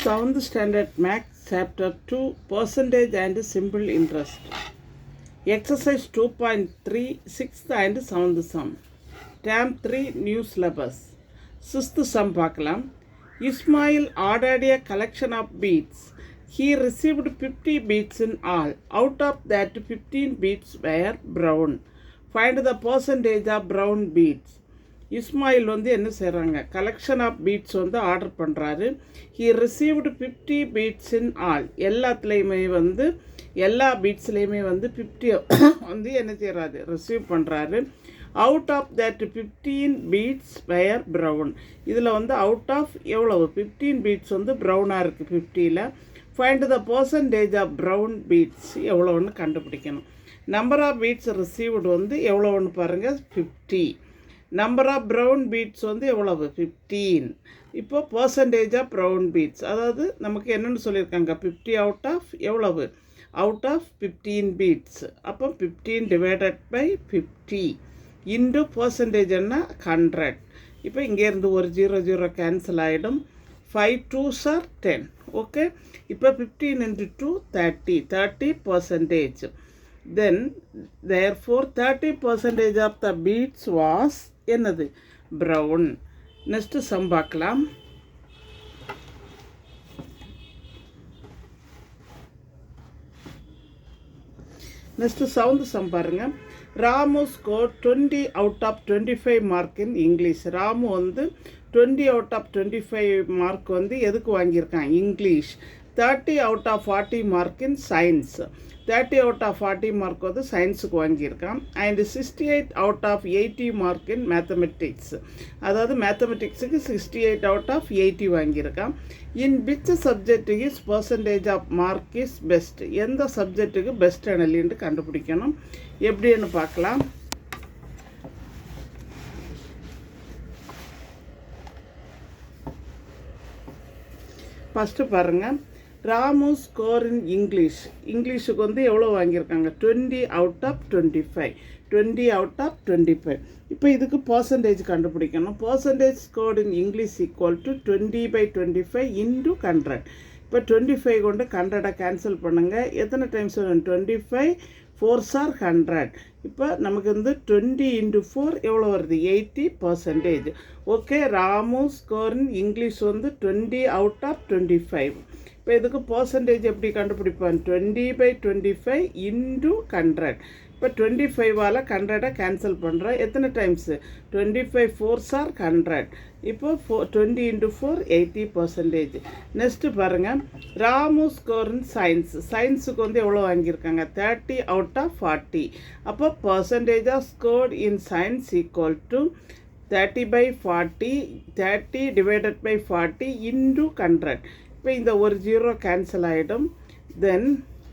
7th Standard Maths Chapter 2 Percentage and Simple Interest. Exercise 2.3 6th and 7th sum. Term 3 New Syllabus. 6th sum பார்க்கலாம். Ismail ordered a collection of beads. He received 50 beads in all. Out of that 15 beads were brown. Find the percentage of brown beads. Ismail வந்து என்ன செய்கிறாங்க, collection of beads வந்து order பண்ணுறாரு. He received 50 beads in all. எல்லாத்துலேயுமே வந்து எல்லா பீட்ஸ்லேயுமே வந்து 50 வந்து என்ன செய்கிறாரு, ரிசீவ் பண்ணுறாரு. Out of that 15 beads were brown. இதில் வந்து அவுட் ஆஃப் எவ்வளவு 15 பீட்ஸ் வந்து ப்ரௌனாக இருக்குது 50ல். Find the percentage of brown beads எவ்வளோன்னு கண்டுபிடிக்கணும். நம்பர் ஆஃப் பீட்ஸ் ரிசீவ்டு வந்து எவ்வளோன்னு பாருங்கள், 50. நம்பர் ஆஃப் ப்ரௌன் பீட்ஸ் வந்து எவ்வளவு 15. இப்போ பர்சன்டேஜ் ஆஃப் ப்ரௌன் பீட்ஸ், அதாவது நமக்கு என்னென்னு சொல்லியிருக்காங்க, 50 அவுட் ஆஃப் எவ்வளவு, அவுட் ஆஃப் 15 பீட்ஸ். அப்போ 15 டிவைடட் பை 50 இன்டு பர்சன்டேஜ் என்ன 100. இப்போ இங்கேருந்து ஒரு 0 கேன்சல் ஆகிடும். 5 2s are 10. ஓகே, இப்போ 15 into 2 30%. Then therefore 30% of the beads was என்னது, brown. நெக்ஸ்ட் சம் பார்க்கலாம். நெக்ஸ்ட் 7th சம் பாருங்க. Ramu score 20 out of 25 mark in English. Ramu வந்து 20 அவுட் ஆஃப் 25 மார்க் வந்து எதுக்கு வாங்கியிருக்கான், English. 30 out of 40 mark in science. 30 out of 40 mark வந்து சயின்ஸுக்கு வாங்கியிருக்கான். And 68 out of 80 mark in mathematics. அதாவது மேத்தமெட்டிக்ஸுக்கு 68 அவுட் ஆஃப் 80 வாங்கியிருக்கான். In which subject is percentage of mark is best. எந்த சப்ஜெக்ட்டுக்கு பெஸ்ட் அனலின்னு கண்டுபிடிக்கணும். எப்படின்னு பார்க்கலாம். ஃபஸ்ட்டு பாருங்கள், ராமு ஸ்கோர் இன் இங்கிலீஷ். இங்கிலீஷுக்கு வந்து எவ்வளோ வாங்கியிருக்காங்க, 20 அவுட் ஆஃப் 25. 20 out of 25. இப்போ இதுக்கு பர்சன்டேஜ் கண்டுபிடிக்கணும். Percentage scored in English equal to 20/25 into 100. இப்போ 25 கொண்டு 100 கேன்சல் பண்ணுங்கள். எத்தனை டைம்ஸ் வரும், 25 4s are 100. இப்போ நமக்கு வந்து 20 into 4 எவ்வளோ வருது, 80%. Okay, Ramu score in English வந்து 20 அவுட் ஆஃப் 25. இப்போ இதுக்கு பர்சன்டேஜ் எப்படி கண்டுபிடிப்பான், 20/25 இன்டு 100. இப்போ 25ஆல் 100 கேன்சல் பண்ணுறேன். எத்தனை டைம்ஸு, 25 4s are 100. இப்போ 20 into 4 80%. நெக்ஸ்ட்டு பாருங்கள், ராமு ஸ்கோர் இன் சயின்ஸ். சயின்ஸுக்கு வந்து எவ்வளோ வாங்கியிருக்காங்க, 30 அவுட் ஆஃப் 40. அப்போ percentage of scored in science equal to 30/40. 30 divided by 40 into 100. இப்போ இந்த ஒரு 0 கேன்சல் ஆகிடும். தென்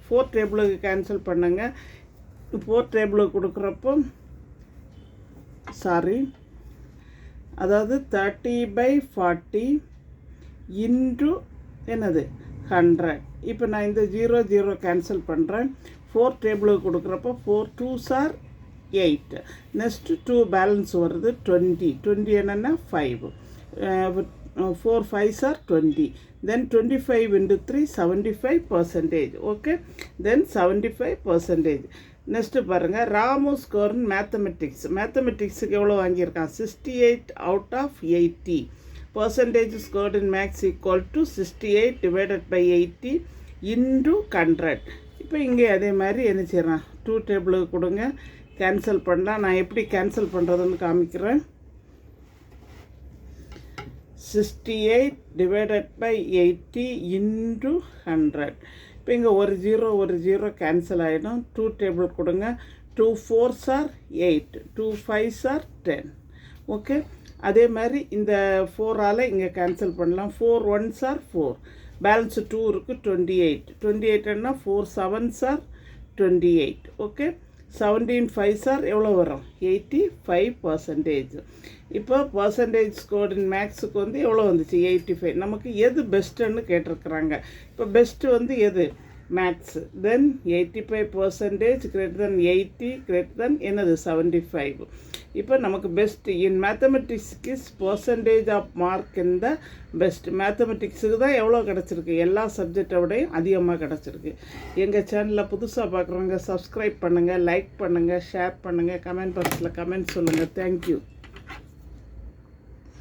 4 டேபிளுக்கு கேன்சல் பண்ணுங்க. 4 டேபிளுக்கு கொடுக்குறப்போ அதாவது 30/40 இன்டு என்னது 100. இப்போ நான் இந்த 0 கேன்சல் பண்ணுறேன். 4 டேபிளுக்கு கொடுக்குறப்போ 4 2s are 8. நெக்ஸ்ட்டு 2 பேலன்ஸ் வருது 20. 20 என்னென்னா 5. 4 5s are 20. Then 25 into 3 75%. Okay, then 75%. Next பாருங்கள், ராமு ஸ்கோர் இன் மேத்தமெட்டிக்ஸ். மேத்தமெட்டிக்ஸுக்கு எவ்வளோ வாங்கியிருக்கான், 68 out of 80. Percentage scored in maths equal to 68 divided by 80 into 100. இப்போ இங்கே அதே மாதிரி என்ன செய்யறான், 2 டேபிளுக்கு கொடுங்க, கேன்சல் பண்ணலாம். நான் எப்படி கேன்சல் பண்ணுறதுன்னு காமிக்கிறேன். 68 டிவைடட் பை 80 இன்டு 100. இப்போ இங்கே ஒரு 0 கேன்சல் ஆகிடும். 2 டேபிள் கொடுங்க. 2 4s are 8. 2 5s are 10. Okay, அதே மாதிரி இந்த 4ஆல் இங்கே கேன்சல் பண்ணலாம். 4 1s are 4. பேலன்ஸு 2 இருக்குது 28. 28ன்னா 4 7s are 28. Okay, 17 5s are எவ்வளோ வரும், 85%. இப்போ பர்சன்டேஜ் ஸ்கோர்ட் இன் மேக்ஸுக்கு வந்து எவ்வளோ வந்துச்சு, 85. நமக்கு எது பெஸ்ட்டுன்னு கேட்டிருக்கிறாங்க. இப்போ பெஸ்ட்டு வந்து எது, மேத்ஸ். தென் 85% greater than 80 greater than என்னது 75. இப்போ நமக்கு பெஸ்ட் இன் மேத்தமெட்டிக்ஸ்க்கு பர்சன்டேஜ் ஆஃப் மார்க் இந்த பெஸ்ட் மேத்தமெட்டிக்ஸுக்கு தான் எவ்வளோ கிடச்சிருக்கு, எல்லா சப்ஜெக்டை விடையும் அதிகமாக கிடச்சிருக்கு. எங்கள் சேனலில் புதுசாக பார்க்குறவங்க சப்ஸ்கிரைப் பண்ணுங்கள், லைக் பண்ணுங்கள், ஷேர் பண்ணுங்கள், கமெண்ட் பாக்ஸில் கமெண்ட் சொல்லுங்கள். தேங்க்யூ.